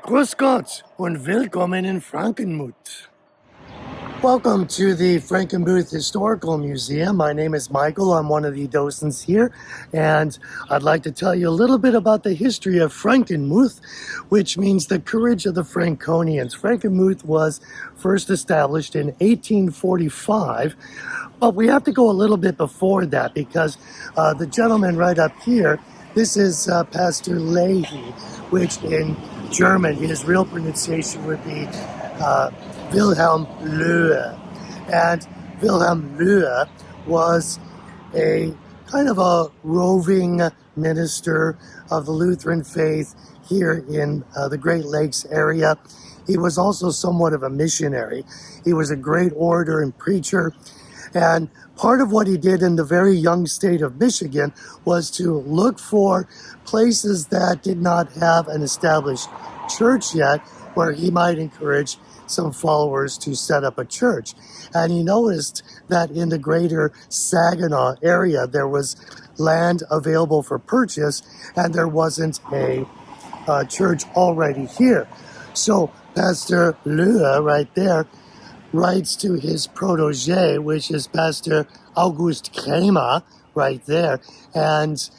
Grüß Gott und willkommen in Frankenmuth. Welcome to the Frankenmuth Historical Museum. My name is Michael. I'm one of the docents here, and I'd like to tell you a little bit about the history of Frankenmuth, which means the courage of the Franconians. Frankenmuth was first established in 1845, but we have to go a little bit before that because the gentleman right up here, this is Pastor Leahy, which in German, his real pronunciation would be Wilhelm Löhe. And Wilhelm Löhe was a kind of a roving minister of the Lutheran faith here in the Great Lakes area. He was also somewhat of a missionary. He was a great orator and preacher. And part of what he did in the very young state of Michigan was to look for places that did not have an established church yet, where he might encourage some followers to set up a church. And he noticed that in the greater Saginaw area, there was land available for purchase, and there wasn't a church already here. So Pastor Löhe right there writes to his protege, which is Pastor August Kremer, right there, and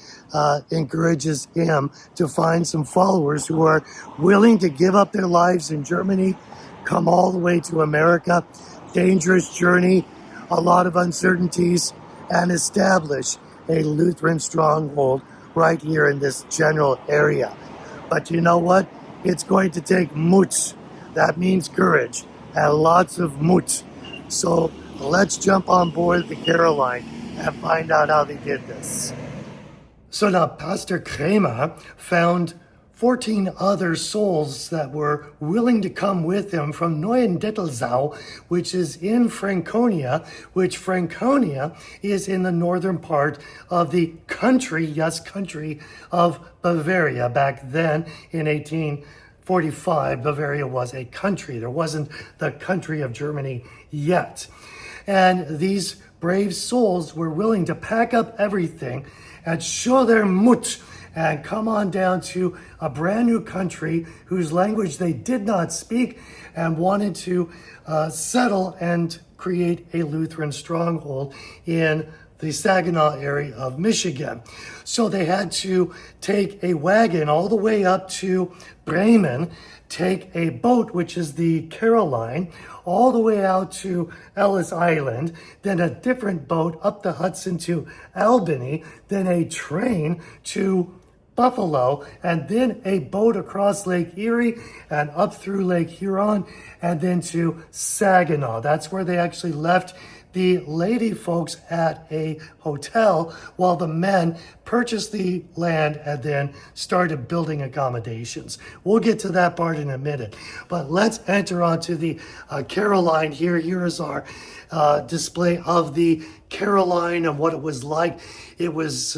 encourages him to find some followers who are willing to give up their lives in Germany, come all the way to America, dangerous journey, a lot of uncertainties, and establish a Lutheran stronghold right here in this general area. But you know what? It's going to take Mut. That means courage, and lots of Mut. So let's jump on board the Caroline and find out how they did this. So now Pastor Kremer found 14 other souls that were willing to come with him from Neuendettelsau, which is in Franconia, which Franconia is in the northern part of the country, yes, country of Bavaria. Back then in 1845, Bavaria was a country. There wasn't the country of Germany yet. And these brave souls were willing to pack up everything and show their Mut and come on down to a brand new country whose language they did not speak and wanted to settle and create a Lutheran stronghold in the Saginaw area of Michigan. So they had to take a wagon all the way up to Bremen, take a boat, which is the Caroline, all the way out to Ellis Island, then a different boat up the Hudson to Albany, then a train to Buffalo, and then a boat across Lake Erie and up through Lake Huron, and then to Saginaw. That's where they actually left the lady folks at a hotel while the men purchased the land and then started building accommodations. We'll get to that part in a minute, but let's enter onto the Caroline here. Here is our display of the Caroline and what it was like. It was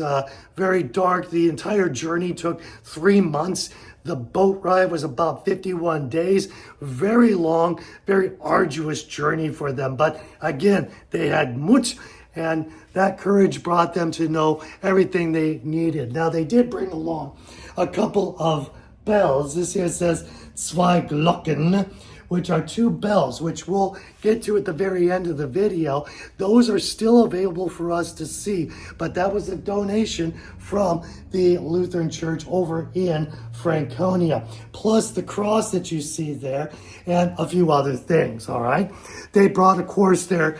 very dark. The entire journey took 3 months. The boat ride was about 51 days, very long, very arduous journey for them. But again, they had Mut, and that courage brought them to know everything they needed. Now, they did bring along a couple of bells. This here says zwei Glocken, which are 2 bells, which we'll get to at the very end of the video. Those are still available for us to see, but that was a donation from the Lutheran Church over in Franconia, plus the cross that you see there and a few other things, all right? They brought, of course, their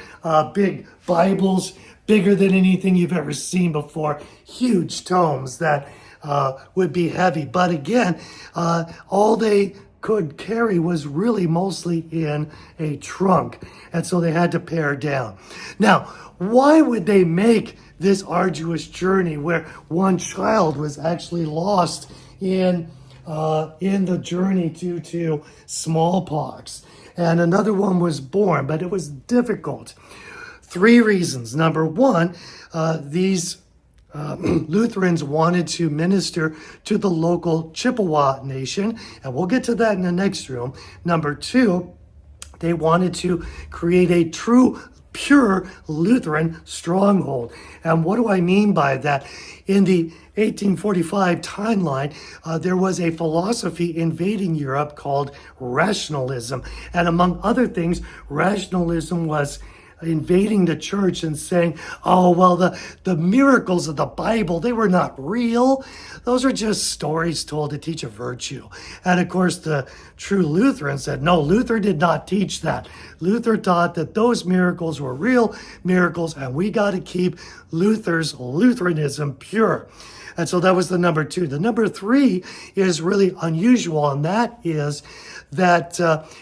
big Bibles, bigger than anything you've ever seen before, huge tomes that would be heavy. But again, all they could carry was really mostly in a trunk, and so they had to pare down. Now, why would they make this arduous journey where one child was actually lost in the journey due to smallpox, and another one was born, but it was difficult? 3 reasons. Number 1, these Lutherans wanted to minister to the local Chippewa nation, and we'll get to that in the next room. Number 2, they wanted to create a true pure Lutheran stronghold. And what do I mean by that? In the 1845 timeline, there was a philosophy invading Europe called rationalism. And among other things, rationalism was invading the church and saying, oh, well, the miracles of the Bible, they were not real. Those are just stories told to teach a virtue. And of course, the true Lutheran said, no, Luther did not teach that. Luther taught that those miracles were real miracles, and we got to keep Luther's Lutheranism pure. And so that was the number two. The number three is really unusual, and that is that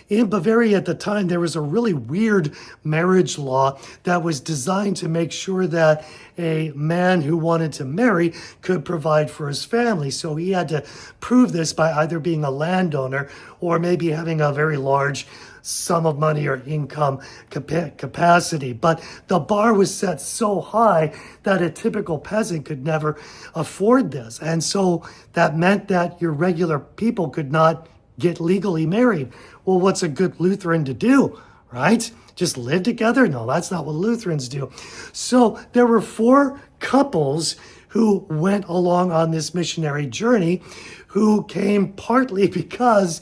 in Bavaria at the time, there was a really weird marriage law that was designed to make sure that a man who wanted to marry could provide for his family. So he had to prove this by either being a landowner or maybe having a very large sum of money or income capacity. But the bar was set so high that a typical peasant could never afford this. And so that meant that your regular people could not get legally married. Well, what's a good Lutheran to do, right? Just live together? No, that's not what Lutherans do. So there were 4 couples who went along on this missionary journey who came partly because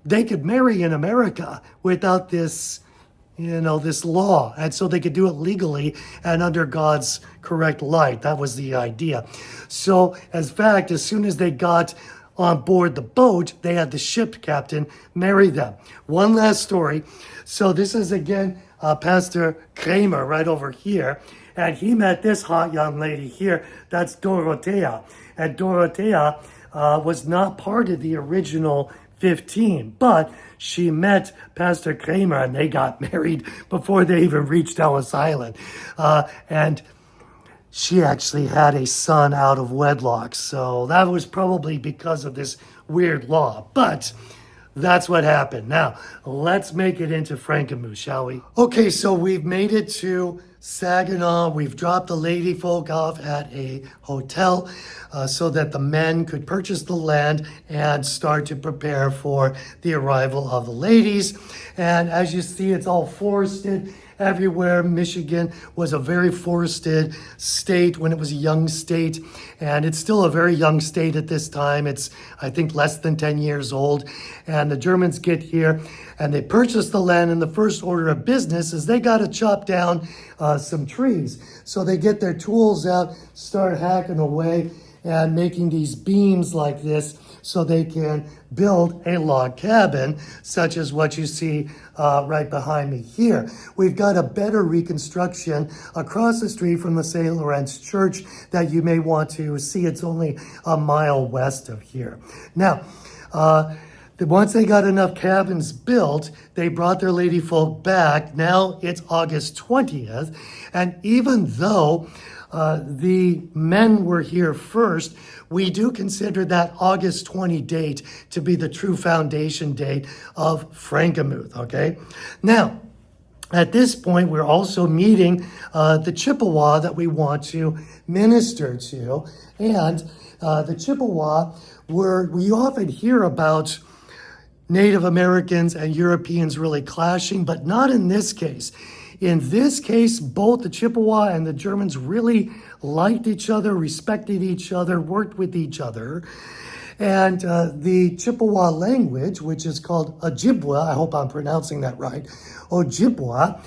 they could marry in America without this, this law. And so they could do it legally and under God's correct light. That was the idea. So, as fact, as soon as they got on board the boat, they had the ship captain marry them. One last story. So this is, again, Pastor Kramer right over here. And he met this hot young lady here. That's Dorothea. And Dorothea was not part of the original 15, but she met Pastor Kramer and they got married before they even reached Ellis Island. And she actually had a son out of wedlock. So that was probably because of this weird law. But that's what happened. Now, let's make it into Frankenmuth, shall we? Okay, so we've made it to Saginaw. We've dropped the lady folk off at a hotel so that the men could purchase the land and start to prepare for the arrival of the ladies. And as you see, it's all forested everywhere. Michigan was a very forested state when it was a young state, and it's still a very young state at this time. It's, I think, less than 10 years old. And the Germans get here and they purchase the land, and the first order of business is they got to chop down some trees. So they get their tools out, start hacking away and making these beams like this so they can build a log cabin, such as what you see right behind me here. We've got a better reconstruction across the street from the St. Lawrence Church that you may want to see. It's only a mile west of here. Now, once they got enough cabins built, they brought their lady folk back. Now it's August 20th, and even though the men were here first, we do consider that August 20 date to be the true foundation date of Frankenmuth, okay? Now, at this point, we're also meeting the Chippewa that we want to minister to. And the Chippewa we often hear about Native Americans and Europeans really clashing, but not in this case. In this case, both the Chippewa and the Germans really liked each other, respected each other, worked with each other. And the Chippewa language, which is called Ojibwa, I hope I'm pronouncing that right, Ojibwa,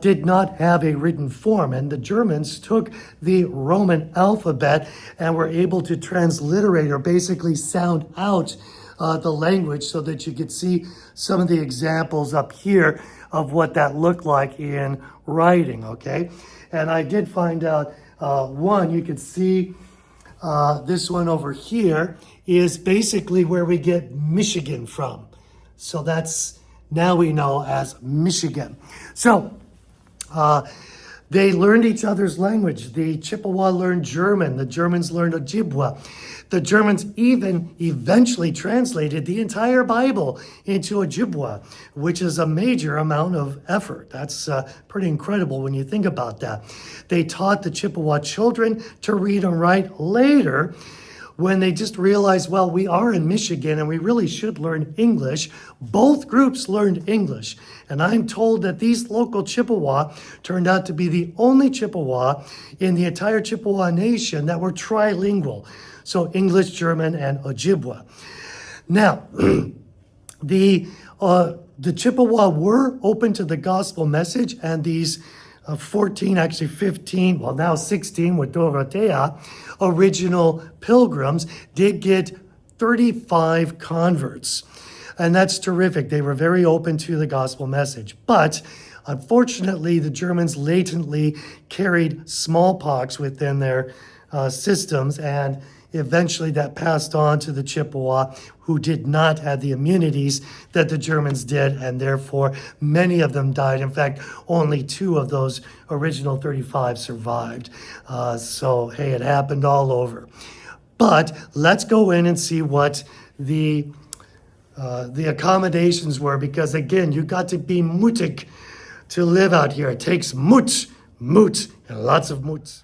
did not have a written form. And the Germans took the Roman alphabet and were able to transliterate or basically sound out the language so that you could see some of the examples up here of what that looked like in writing, okay? And I did find out one, you could see this one over here is basically where we get Michigan from. So that's, now we know as Michigan. So they learned each other's language. The Chippewa learned German. The Germans learned Ojibwa. The Germans even eventually translated the entire Bible into Ojibwa, which is a major amount of effort. That's pretty incredible when you think about that. They taught the Chippewa children to read and write. Later, when they just realized, well, we are in Michigan and we really should learn English, both groups learned English. And I'm told that these local Chippewa turned out to be the only Chippewa in the entire Chippewa nation that were trilingual. So English, German, and Ojibwa. Now, the Chippewa were open to the gospel message, and these 15, well now 16 with Dorothea, original pilgrims did get 35 converts. And that's terrific. They were very open to the gospel message. But unfortunately, the Germans latently carried smallpox within their systems, and eventually that passed on to the Chippewa, who did not have the immunities that the Germans did, and therefore many of them died. In fact, only 2 of those original 35 survived. So, hey, it happened all over. But let's go in and see what the accommodations were, because again, you got to be mutig to live out here. It takes moot, and lots of moots.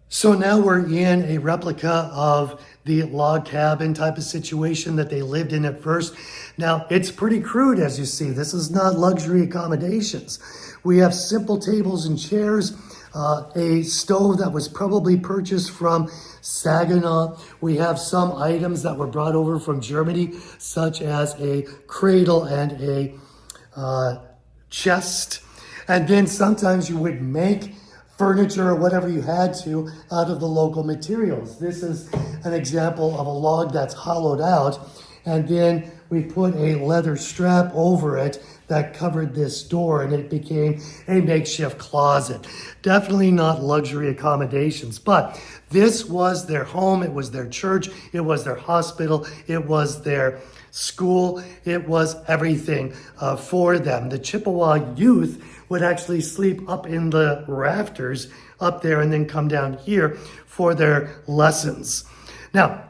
So now we're in a replica of the log cabin type of situation that they lived in at first. Now, it's pretty crude, as you see. This is not luxury accommodations. We have simple tables and chairs, a stove that was probably purchased from Saginaw. We have some items that were brought over from Germany, such as a cradle and a chest. And then sometimes you would make furniture or whatever you had to out of the local materials. This is an example of a log that's hollowed out, and then we put a leather strap over it that covered this door, and it became a makeshift closet. Definitely not luxury accommodations, but this was their home, it was their church, it was their hospital, it was their school, it was everything for them. The Chippewa youth would actually sleep up in the rafters up there and then come down here for their lessons. Now,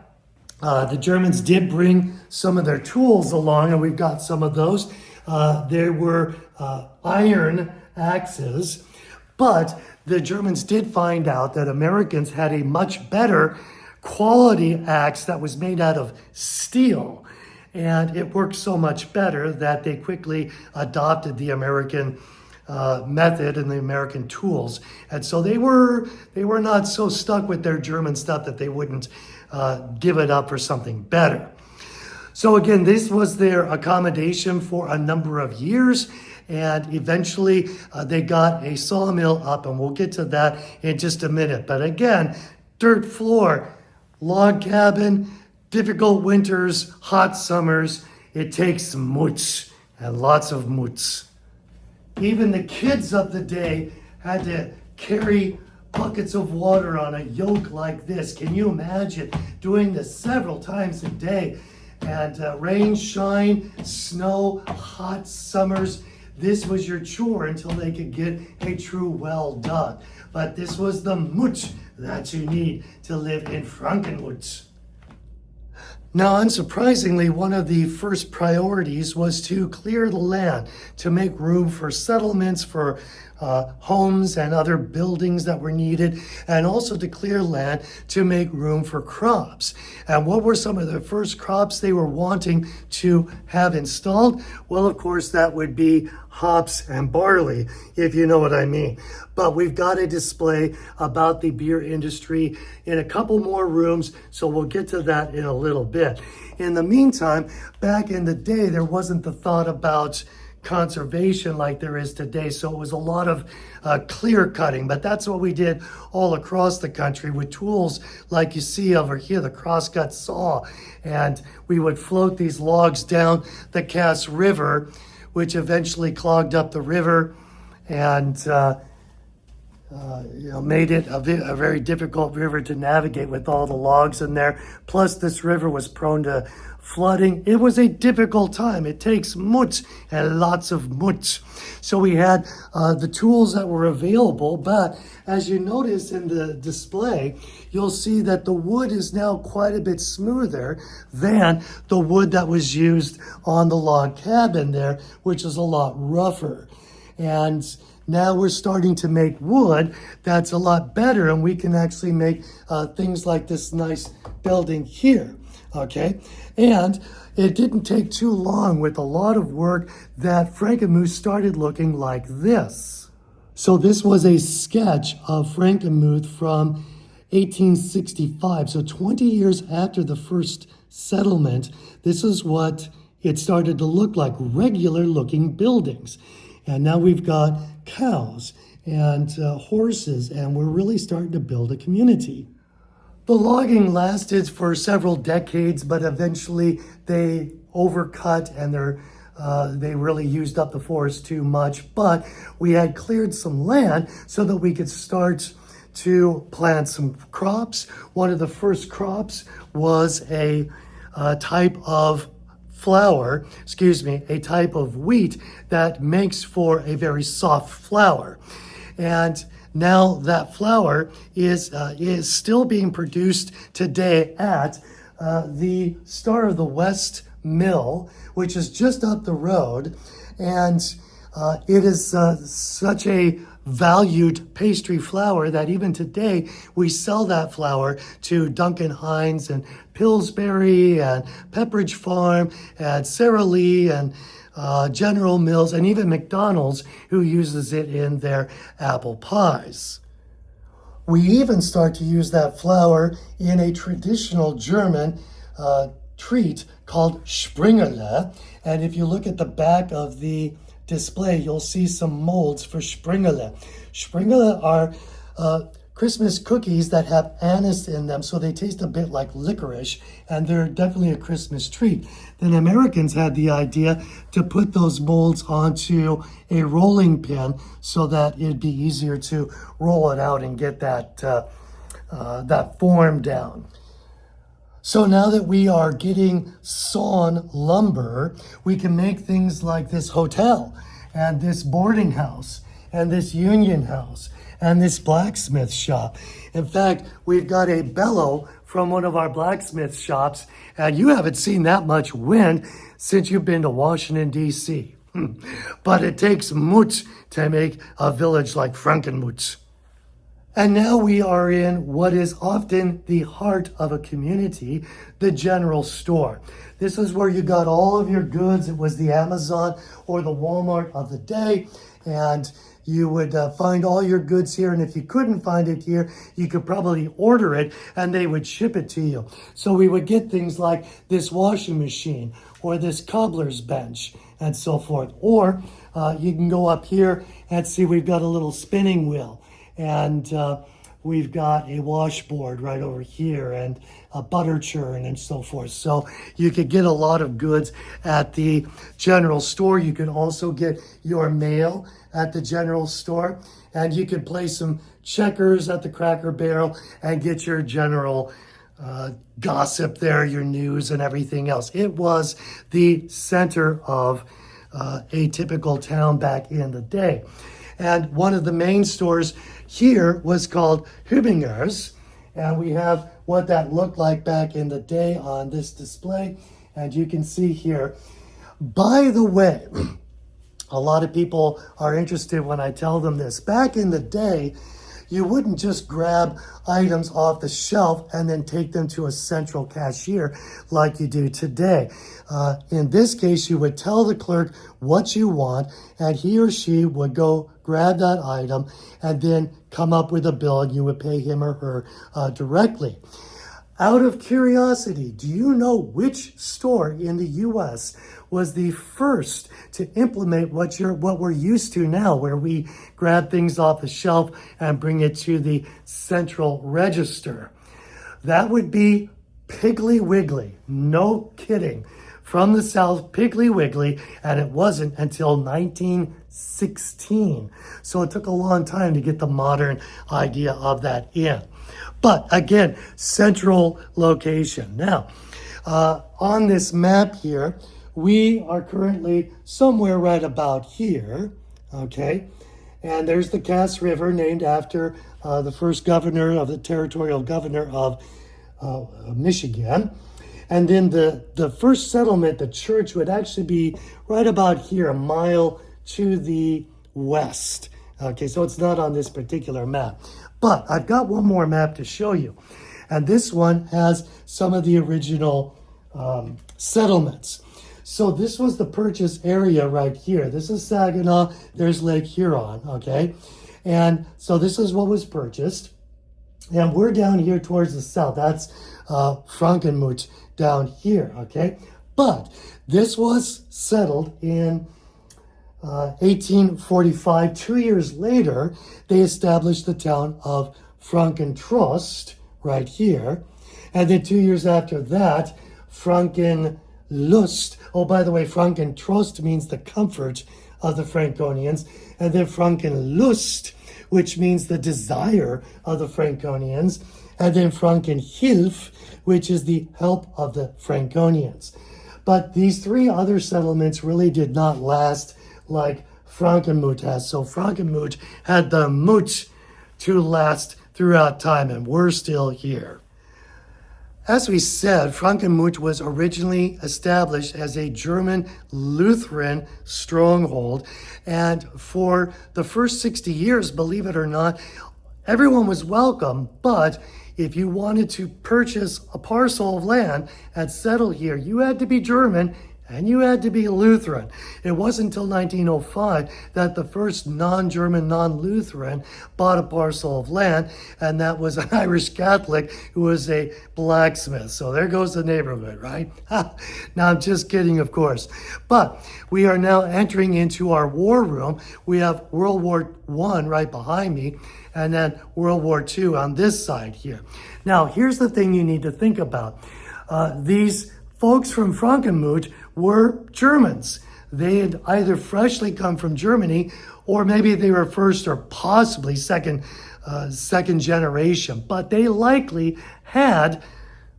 the Germans did bring some of their tools along, and we've got some of those. There were iron axes, but the Germans did find out that Americans had a much better quality axe that was made out of steel. And it worked so much better that they quickly adopted the American method and the American tools. And so they were not so stuck with their German stuff that they wouldn't give it up for something better. So again, this was their accommodation for a number of years, and eventually they got a sawmill up, and we'll get to that in just a minute. But again, dirt floor, log cabin, difficult winters, hot summers. It takes moots, and lots of moots. Even the kids of the day had to carry buckets of water on a yoke like this. Can you imagine doing this several times a day? And rain, shine, snow, hot summers. This was your chore until they could get a true well dug. But this was the moot that you need to live in Frankenmuth. Now, unsurprisingly, one of the first priorities was to clear the land, to make room for settlements, for homes and other buildings that were needed, and also to clear land to make room for crops. And what were some of the first crops they were wanting to have installed? Well, of course, that would be hops and barley, if you know what I mean. But we've got a display about the beer industry in a couple more rooms, so we'll get to that in a little bit. In the meantime, back in the day, there wasn't the thought about conservation like there is today, so it was a lot of clear cutting, but that's what we did all across the country with tools like you see over here, the crosscut saw, and we would float these logs down the Cass River, which eventually clogged up the river and made it a very difficult river to navigate with all the logs in there. Plus, this river was prone to flooding. It was a difficult time. It takes moots and lots of moots. So we had the tools that were available, but as you notice in the display, you'll see that the wood is now quite a bit smoother than the wood that was used on the log cabin there, which is a lot rougher. And Now we're starting to make wood that's a lot better, and we can actually make things like this nice building here, okay? And it didn't take too long with a lot of work that Frankenmuth started looking like this. So this was a sketch of Frankenmuth from 1865. So 20 years after the first settlement, this is what it started to look like, regular looking buildings. And now we've got cows and horses, and we're really starting to build a community. The logging lasted for several decades, but eventually they overcut and they really used up the forest too much. But we had cleared some land so that we could start to plant some crops. One of the first crops was a type of a type of wheat that makes for a very soft flour. And now that flour is still being produced today at the Star of the West Mill, which is just up the road. And it is such a valued pastry flour that even today we sell that flour to Duncan Hines and Pillsbury and Pepperidge Farm and Sara Lee and General Mills and even McDonald's, who uses it in their apple pies. We even start to use that flour in a traditional German treat called Springerle. And if you look at the back of the display, you'll see some molds for Springerle. Springerle are Christmas cookies that have anise in them, so they taste a bit like licorice, and they're definitely a Christmas treat. Then Americans had the idea to put those molds onto a rolling pin so that it'd be easier to roll it out and get that form down. So now that we are getting sawn lumber, we can make things like this hotel and this boarding house and this union house and this blacksmith shop. In fact, we've got a bellow from one of our blacksmith shops, and you haven't seen that much wind since you've been to Washington, D.C. But it takes much to make a village like Frankenmuth. And now we are in what is often the heart of a community, the general store. This is where you got all of your goods. It was the Amazon or the Walmart of the day, and you would find all your goods here. And if you couldn't find it here, you could probably order it and they would ship it to you. So we would get things like this washing machine or this cobbler's bench and so forth. Or you can go up here and see we've got a little spinning wheel. And we've got a washboard right over here and a butter churn and so forth. So you could get a lot of goods at the general store. You can also get your mail at the general store. And you could play some checkers at the Cracker Barrel and get your general gossip there, your news and everything else. It was the center of a typical town back in the day. And one of the main stores here was called Hübinger's, and we have what that looked like back in the day on this display, and you can see here. By the way, a lot of people are interested when I tell them this. Back in the day, you wouldn't just grab items off the shelf and then take them to a central cashier like you do today. In this case, you would tell the clerk what you want, and he or she would go grab that item and then come up with a bill, and you would pay him or her directly. Out of curiosity, do you know which store in the U.S. was the first to implement what we're used to now, where we grab things off the shelf and bring it to the central register? That would be Piggly Wiggly. No kidding. From the South, Piggly Wiggly, and it wasn't until 1916. So it took a long time to get the modern idea of that in. But again, central location. Now, on this map here, we are currently somewhere right about here, okay? And there's the Cass River, named after the first governor of the territorial governor of Michigan. And then the first settlement, the church, would actually be right about here, a mile to the west. Okay, so it's not on this particular map. But I've got one more map to show you. And this one has some of the original settlements. So this was the purchase area right here. This is Saginaw, there's Lake Huron, okay? And so this is what was purchased. And we're down here towards the south. That's Frankenmuth down here, okay? But this was settled in 1845. 2 years later, they established the town of Frankentrost right here. And then 2 years after that, Frankenlust. Oh, by the way, Frankentrost means the comfort of the Franconians. And then Frankenlust, which means the desire of the Franconians. And then Frankenhilf, which is the help of the Franconians. But these three other settlements really did not last like Frankenmuth has. So Frankenmuth had the moot to last throughout time, and we're still here. As we said, Frankenmuth was originally established as a German Lutheran stronghold. And for the first 60 years, believe it or not, everyone was welcome. But if you wanted to purchase a parcel of land and settle here, you had to be German and you had to be Lutheran. It wasn't until 1905 that the first non-German, non-Lutheran bought a parcel of land, and that was an Irish Catholic who was a blacksmith. So there goes the neighborhood, right? Now, I'm just kidding, of course. But we are now entering into our war room. We have World War I right behind me, and then World War II on this side here. Now, here's the thing you need to think about. These folks from Frankenmuth were Germans. They had either freshly come from Germany, or maybe they were first or possibly second generation, but they likely had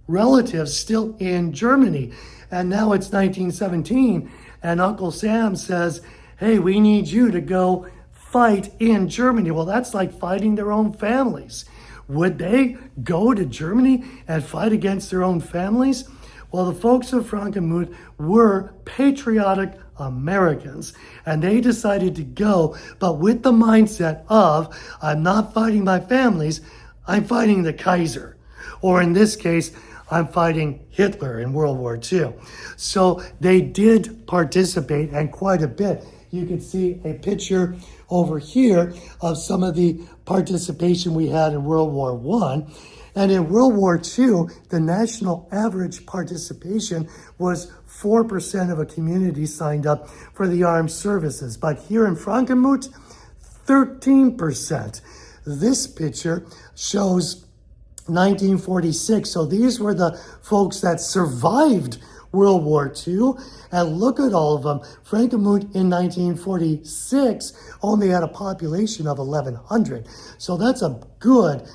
relatives still in Germany. And now it's 1917, and Uncle Sam says, hey, we need you to go fight in Germany. Well, that's like fighting their own families. Would they go to Germany and fight against their own families? Well, the folks of Frankenmuth were patriotic Americans, and they decided to go, but with the mindset of, I'm not fighting my families, I'm fighting the Kaiser. Or in this case, I'm fighting Hitler in World War II. So they did participate, and quite a bit. You can see a picture over here of some of the participation we had in World War I. And in World War II, the national average participation was 4% of a community signed up for the armed services. But here in Frankenmuth, 13%. This picture shows 1946. So these were the folks that survived World War II. And look at all of them. Frankenmuth in 1946 only had a population of 1,100. So that's a good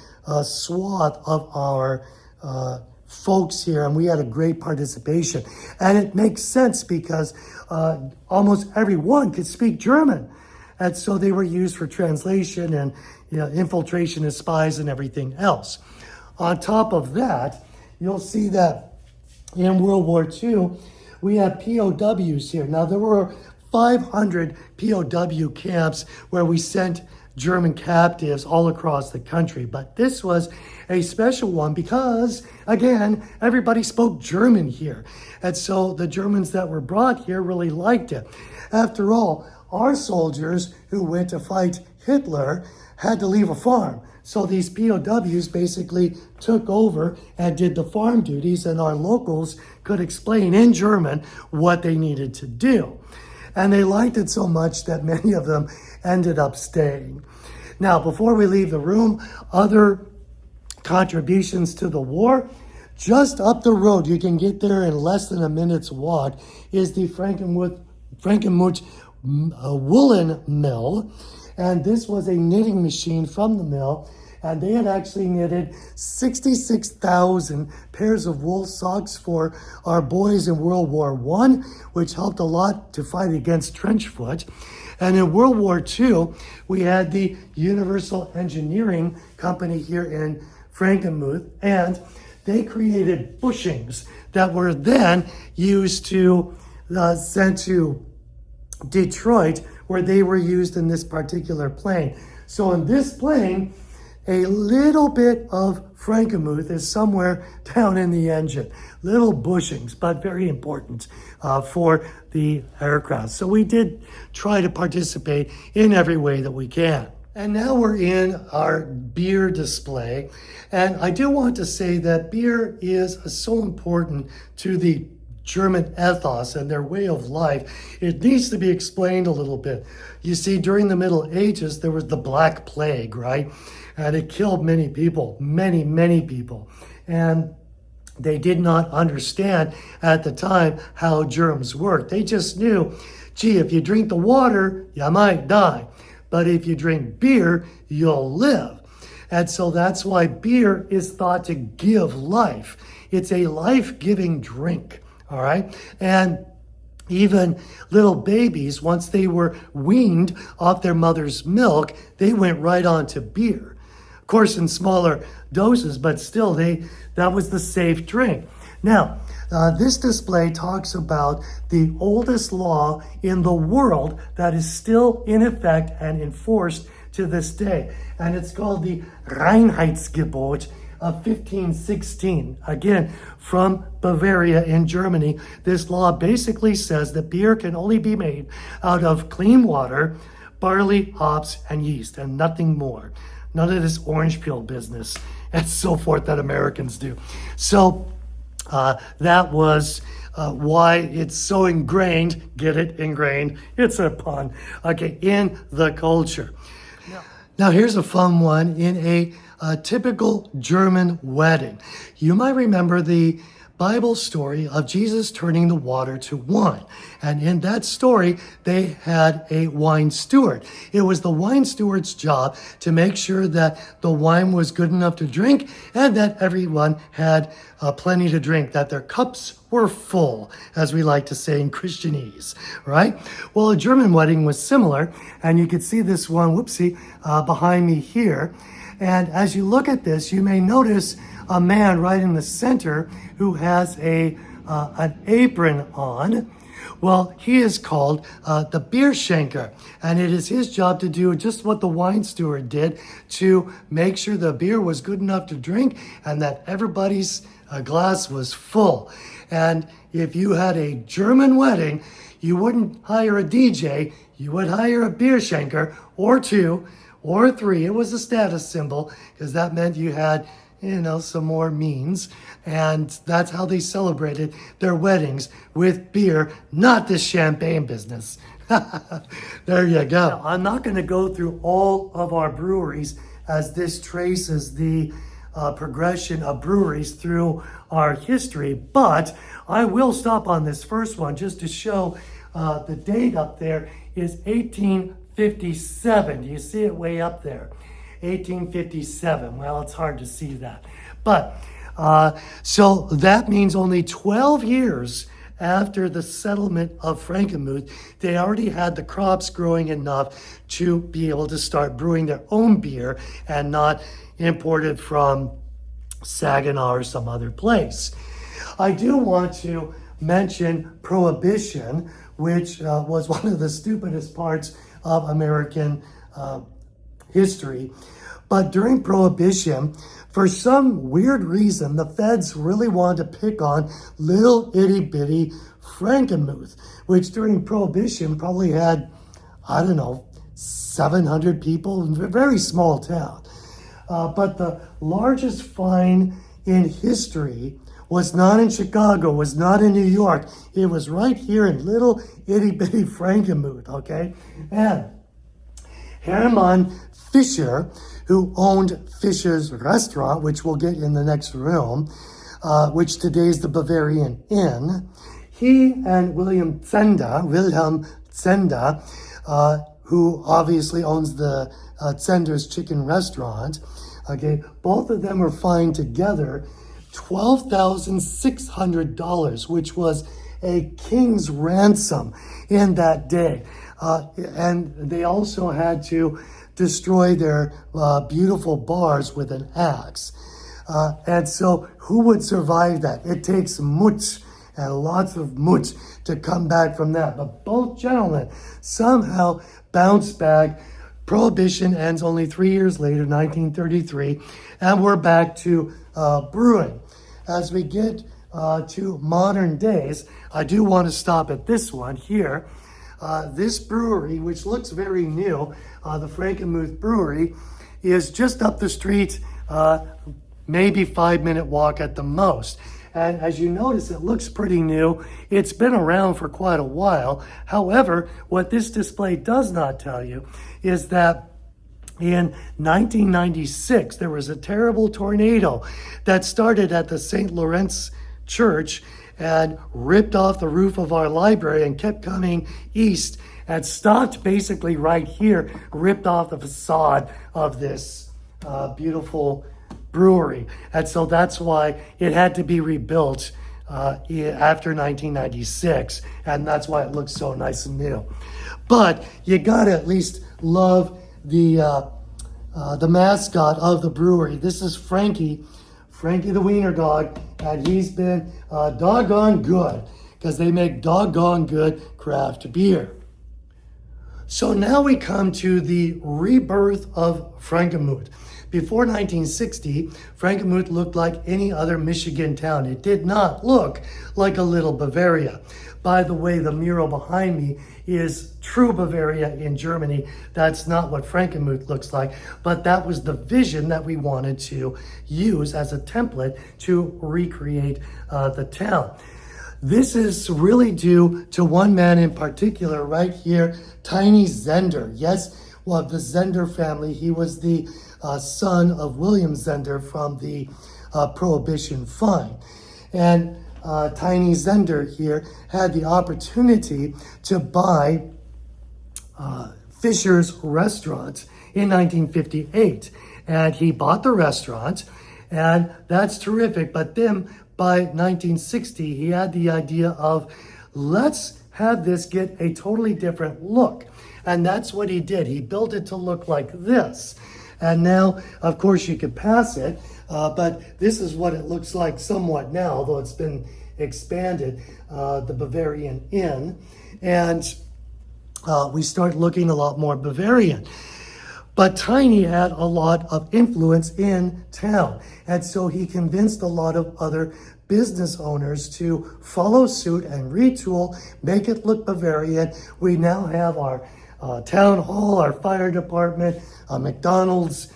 swath of our folks here, and we had a great participation. And it makes sense because almost everyone could speak German. And so they were used for translation and infiltration as spies and everything else. On top of that, you'll see that in World War II, we had POWs here. Now, there were 500 POW camps where we sent German captives all across the country. But this was a special one because, again, everybody spoke German here. And so the Germans that were brought here really liked it. After all, our soldiers who went to fight Hitler had to leave a farm. So these POWs basically took over and did the farm duties, and our locals could explain in German what they needed to do. And they liked it so much that many of them ended up staying. Now, before we leave the room, other contributions to the war. Just up the road, you can get there in less than a minute's walk, is the Frankenmuth woolen mill. And this was a knitting machine from the mill. And they had actually knitted 66,000 pairs of wool socks for our boys in World War I, which helped a lot to fight against trench foot. And in World War II, we had the Universal Engineering Company here in Frankenmuth, and they created bushings that were then used to sent to Detroit where they were used in this particular plane. So in this plane, a little bit of Frankenmuth is somewhere down in the engine. Little bushings, but very important for the aircraft. So we did try to participate in every way that we can. And now we're in our beer display. And I do want to say that beer is so important to the German ethos and their way of life. It needs to be explained a little bit. You see, during the Middle Ages, there was the Black Plague, right? And it killed many people, many people. And they did not understand at the time how germs work. They just knew, gee, if you drink the water, you might die. But if you drink beer, you'll live. And so that's why beer is thought to give life. It's a life-giving drink, all right? And even little babies, once they were weaned off their mother's milk, they went right on to beer. Of course, in smaller doses, but still, that was the safe drink. Now, this display talks about the oldest law in the world that is still in effect and enforced to this day. And it's called the Reinheitsgebot of 1516. Again, from Bavaria in Germany. This law basically says that beer can only be made out of clean water, barley, hops, and yeast, and nothing more. None of this orange peel business and so forth that Americans do. So that was why it's so ingrained, get it, ingrained, it's a pun, okay, in the culture. Now here's a fun one in a typical German wedding. You might remember the Bible story of Jesus turning the water to wine. And in that story, they had a wine steward. It was the wine steward's job to make sure that the wine was good enough to drink and that everyone had plenty to drink, that their cups were full, as we like to say in Christianese, right? Well, a German wedding was similar, and you could see this one, behind me here. And as you look at this, you may notice a man right in the center who has an apron on. Well, he is called the beer schenker, and it is his job to do just what the wine steward did to make sure the beer was good enough to drink and that everybody's glass was full. And if you had a German wedding, you wouldn't hire a DJ, you would hire a beer schenker or two or three. It was a status symbol because that meant you had some more means. And that's how they celebrated their weddings, with beer, not this champagne business. There you go. Now, I'm not going to go through all of our breweries, as this traces the progression of breweries through our history, but I will stop on this first one just to show the date up there is 1857. Do you see it way up there? 1857. Well, it's hard to see that. But so that means only 12 years after the settlement of Frankenmuth, they already had the crops growing enough to be able to start brewing their own beer and not imported from Saginaw or some other place. I do want to mention Prohibition, which was one of the stupidest parts of American history. But during Prohibition, for some weird reason, the feds really wanted to pick on little itty bitty Frankenmuth, which during Prohibition probably had, 700 people, a very small town. But the largest fine in history was not in Chicago, was not in New York. It was right here in little itty bitty Frankenmuth, okay? And Hermann Fischer, who owned Fischer's Restaurant, which we'll get in the next room, which today is the Bavarian Inn, he and Wilhelm Zender, who obviously owns the Zender's Chicken Restaurant, okay, both of them were fined together $12,600, which was a king's ransom in that day. And they also had to destroy their beautiful bars with an axe. And so who would survive that? It takes much. and lots of moods to come back from that. But both gentlemen somehow bounced back. Prohibition ends only 3 years later, 1933, and we're back to brewing. As we get to modern days, I do want to stop at this one here. This brewery, which looks very new, the Frankenmuth Brewery, is just up the street, maybe 5-minute walk at the most. And as you notice, it looks pretty new. It's been around for quite a while. However, what this display does not tell you is that in 1996, there was a terrible tornado that started at the St. Lawrence Church and ripped off the roof of our library and kept coming east and stopped basically right here, ripped off the facade of this beautiful brewery. And so that's why it had to be rebuilt after 1996, and that's why it looks so nice and new. But you gotta at least love the mascot of the brewery. This is Frankie the Wiener Dog, and he's been doggone good because they make doggone good craft beer. So now we come to the rebirth of Frankenmuth. Before 1960, Frankenmuth looked like any other Michigan town. It did not look like a little Bavaria. By the way, the mural behind me is true Bavaria in Germany. That's not what Frankenmuth looks like, but that was the vision that we wanted to use as a template to recreate the town. This is really due to one man in particular right here, Tiny Zender. Yes, well, the Zender family. He was the son of William Zender from the Prohibition fine. And Tiny Zender here had the opportunity to buy Fisher's restaurant in 1958. And he bought the restaurant, and that's terrific. But then by 1960, he had the idea of, let's have this get a totally different look. And that's what he did. He built it to look like this. And now, of course, you could pass it, but this is what it looks like somewhat now, although it's been expanded, the Bavarian Inn. And we start looking a lot more Bavarian. But Tiny had a lot of influence in town. And so he convinced a lot of other business owners to follow suit and retool, make it look Bavarian. We now have our town hall, our fire department, McDonald's.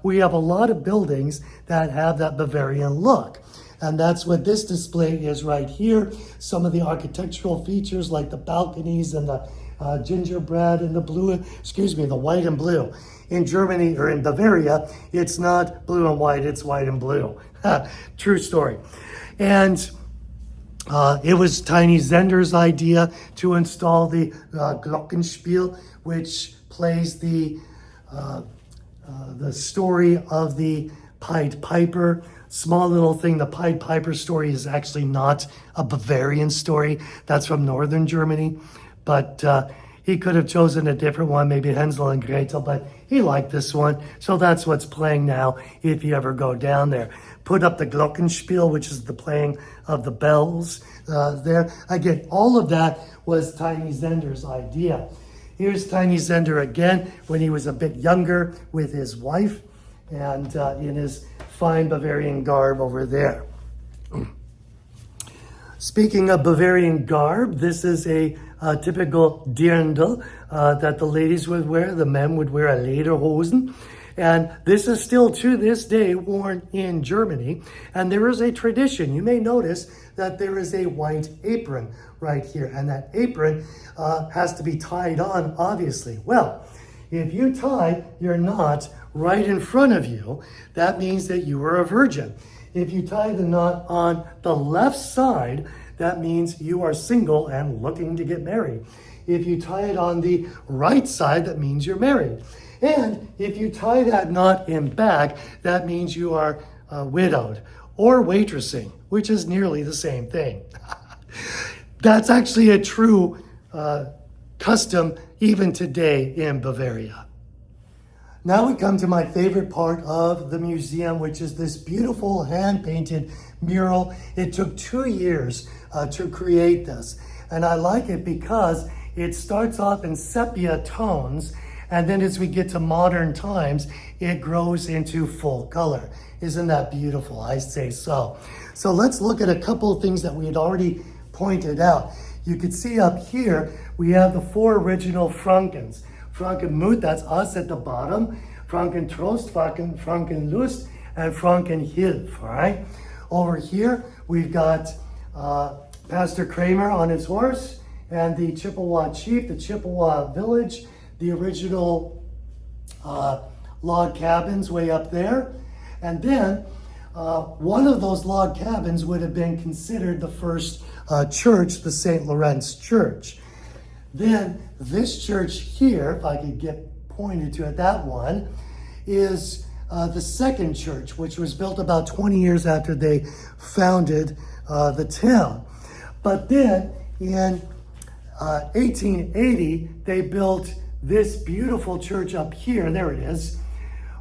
We have a lot of buildings that have that Bavarian look. And that's what this display is right here. Some of the architectural features like the balconies and the gingerbread and the white and blue. In Germany or in Bavaria, it's not blue and white, it's white and blue. True story. And it was Tiny Zender's idea to install the Glockenspiel, which plays the story of the Pied Piper. Small little thing, the Pied Piper story is actually not a Bavarian story. That's from northern Germany. But he could have chosen a different one, maybe Hansel and Gretel, but he liked this one. So that's what's playing now if you ever go down there. Put up the Glockenspiel, which is the playing of the bells there. Again, all of that was Tiny Zender's idea. Here's Tiny Zender again when he was a bit younger with his wife and in his fine Bavarian garb over there. Speaking of Bavarian garb, this is a typical dirndl that the ladies would wear. The men would wear a lederhosen. And this is still to this day worn in Germany. And there is a tradition. You may notice that there is a white apron right here. And that apron has to be tied on, obviously. Well, if you tie your knot right in front of you, that means that you are a virgin. If you tie the knot on the left side, that means you are single and looking to get married. If you tie it on the right side, that means you're married. And if you tie that knot in back, that means you are widowed or waitressing, which is nearly the same thing. That's actually a true custom even today in Bavaria. Now we come to my favorite part of the museum, which is this beautiful hand-painted mural. It took 2 years to create this. And I like it because it starts off in sepia tones, and then as we get to modern times, it grows into full color. Isn't that beautiful? I say so. So let's look at a couple of things that we had already pointed out. You can see up here, we have the 4 original Frankens. Frankenmuth, that's us at the bottom. Frankentrost, Frankenlust, and Frankenhilf, all right? Over here, we've got Pastor Kramer on his horse, and the Chippewa chief, the Chippewa village, the original log cabins way up there. And then one of those log cabins would have been considered the first church, the St. Lawrence Church. Then this church here, if I could get pointed to it, that one, is the second church, which was built about 20 years after they founded the town. But then in 1880, they built this beautiful church up here, there it is,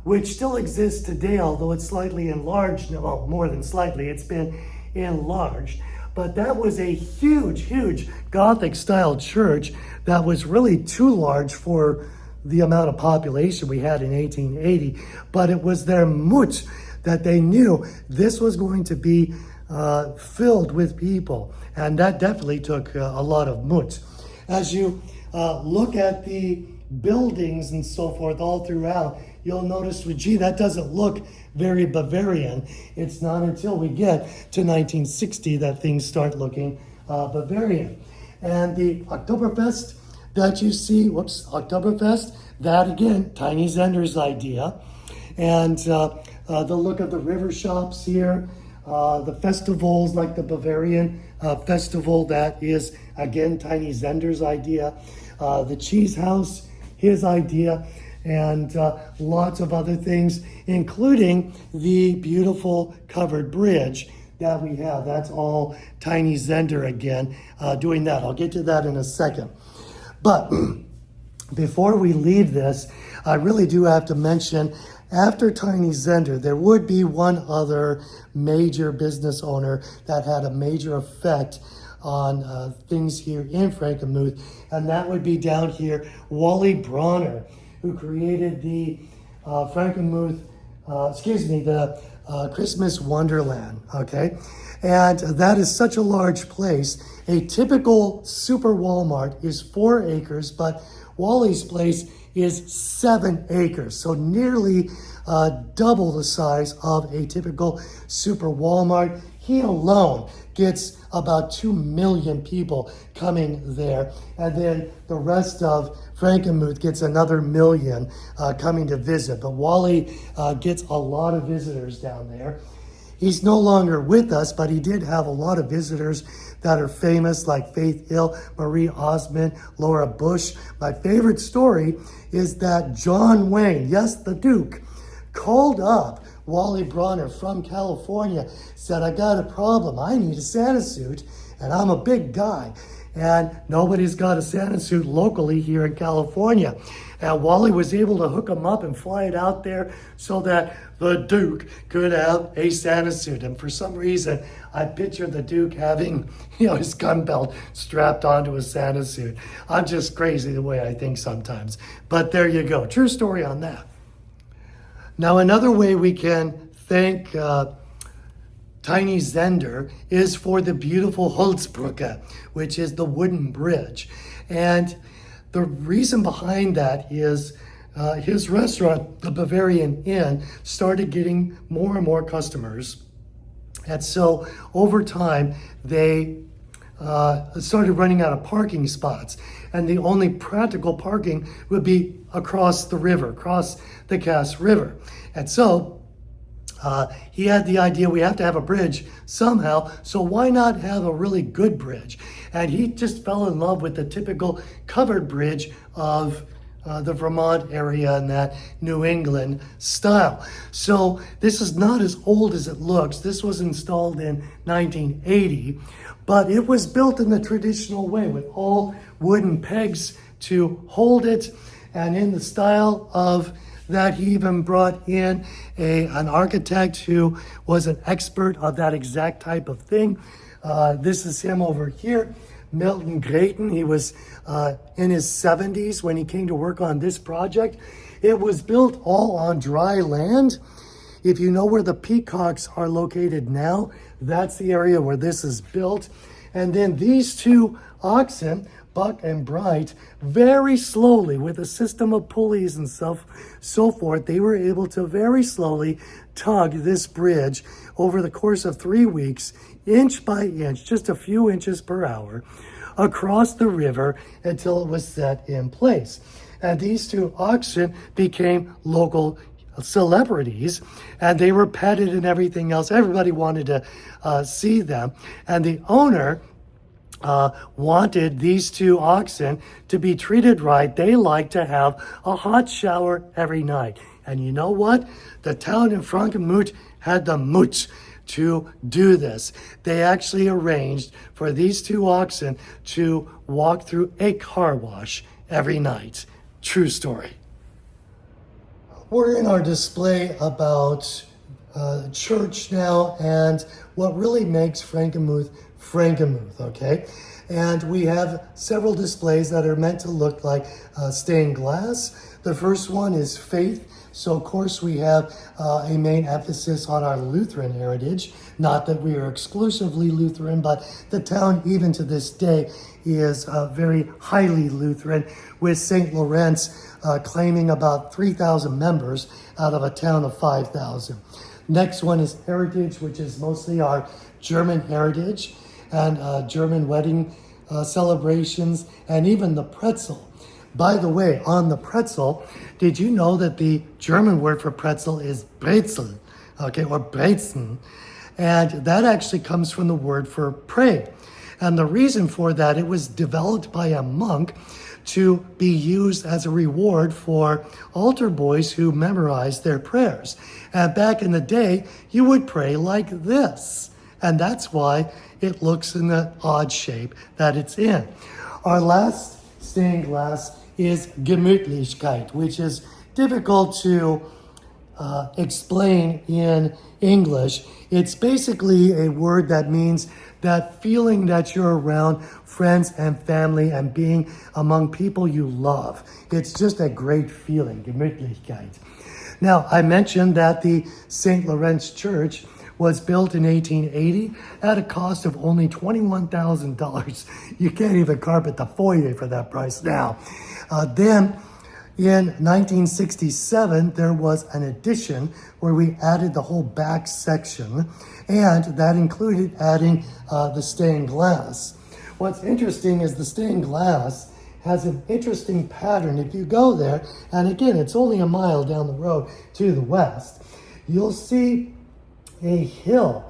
which still exists today, although it's slightly enlarged. Well, more than slightly, it's been enlarged. But that was a huge, huge Gothic-style church that was really too large for the amount of population we had in 1880. But it was their mut that they knew this was going to be filled with people. And that definitely took a lot of mut. As you look at the buildings and so forth all throughout, you'll notice, well, gee, that doesn't look very Bavarian. It's not until we get to 1960 that things start looking Bavarian. And the Oktoberfest that you see, Oktoberfest, that again, Tiny Zender's idea. And the look of the river shops here, the festivals like the Bavarian festival, that is again Tiny Zender's idea. The cheese house, his idea, and lots of other things, including the beautiful covered bridge that we have. That's all Tiny Zender again doing that. I'll get to that in a second. But before we leave this, I really do have to mention, after Tiny Zender, there would be one other major business owner that had a major effect on things here in Frankenmuth, and that would be down here, Wally Bronner, who created the the Christmas Wonderland, okay? And that is such a large place. A typical super Walmart is 4 acres, but Wally's place is 7 acres, so nearly double the size of a typical super Walmart. He alone gets about 2 million people coming there, and then the rest of Frankenmuth gets another million coming to visit. But Wally gets a lot of visitors down there. He's no longer with us, but he did have a lot of visitors that are famous, like Faith Hill, Marie Osmond, Laura Bush. My favorite story is that John Wayne, yes, the Duke, called up Wally Bronner from California, said, I got a problem. I need a Santa suit, and I'm a big guy. And nobody's got a Santa suit locally here in California. And Wally was able to hook him up and fly it out there so that the Duke could have a Santa suit. And for some reason, I picture the Duke having, his gun belt strapped onto a Santa suit. I'm just crazy the way I think sometimes. But there you go. True story on that. Now, another way we can thank Tiny Zender is for the beautiful Holzbrücke, which is the wooden bridge. And the reason behind that is his restaurant, the Bavarian Inn, started getting more and more customers. And so over time, they started running out of parking spots. And the only practical parking would be across the river, across the Cass River. And so he had the idea, we have to have a bridge somehow, so why not have a really good bridge? And he just fell in love with the typical covered bridge of the Vermont area and that New England style. So this is not as old as it looks. This was installed in 1980, but it was built in the traditional way with all wooden pegs to hold it, and in the style of that he even brought in an architect who was an expert of that exact type of thing. This is him over here, Milton Grayton. He was in his 70s when he came to work on this project. It was built all on dry land. If you know where the peacocks are located now, that's the area where this is built. And then these two oxen, Buck and Bright, very slowly, with a system of pulleys and so forth, they were able to very slowly tug this bridge over the course of 3 weeks, inch by inch, just a few inches per hour, across the river until it was set in place. And these two oxen became local celebrities, and they were petted and everything else. Everybody wanted to see them. And the owner wanted these two oxen to be treated right. They like to have a hot shower every night. And you know what? The town in Frankenmuth had the mooch to do this. They actually arranged for these two oxen to walk through a car wash every night. True story. We're in our display about church now and what really makes Frankenmuth Frankenmuth, okay? And we have several displays that are meant to look like stained glass. The first one is faith. So of course we have a main emphasis on our Lutheran heritage. Not that we are exclusively Lutheran, but the town even to this day is very highly Lutheran, with St. Lawrence claiming about 3,000 members out of a town of 5,000. Next one is heritage, which is mostly our German heritage and German wedding celebrations, and even the pretzel. By the way, on the pretzel, did you know that the German word for pretzel is Brezel, okay, or Brezen? And that actually comes from the word for pray. And the reason for that, it was developed by a monk to be used as a reward for altar boys who memorized their prayers. And back in the day, you would pray like this. And that's why it looks in the odd shape that it's in. Our last stained glass is Gemütlichkeit, which is difficult to explain in English. It's basically a word that means that feeling that you're around friends and family and being among people you love. It's just a great feeling, Gemütlichkeit. Now, I mentioned that the St. Lawrence Church was built in 1880 at a cost of only $21,000. You can't even carpet the foyer for that price now. Then in 1967, there was an addition where we added the whole back section, and that included adding the stained glass. What's interesting is the stained glass has an interesting pattern. If you go there, and again, it's only a mile down the road to the west, you'll see a hill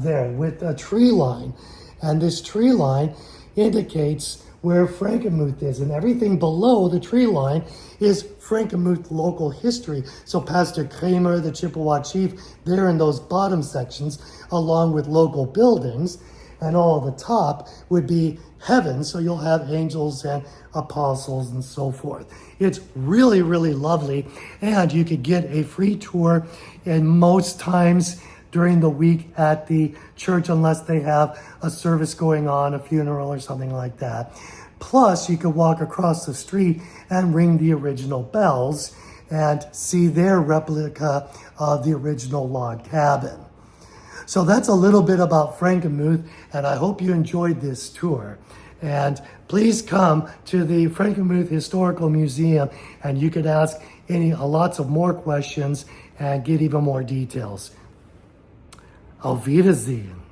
there with a tree line. And this tree line indicates where Frankenmuth is, and everything below the tree line is Frankenmuth local history. So Pastor Kramer, the Chippewa chief, they're in those bottom sections, along with local buildings, and all at the top would be heaven, so you'll have angels and apostles and so forth. It's really, really lovely, and you could get a free tour, and most times during the week at the church, unless they have a service going on, a funeral or something like that. Plus, you could walk across the street and ring the original bells and see their replica of the original log cabin. So that's a little bit about Frankenmuth, and I hope you enjoyed this tour. And please come to the Frankenmuth Historical Museum, and you could ask lots of more questions and get even more details. Auf Wiedersehen.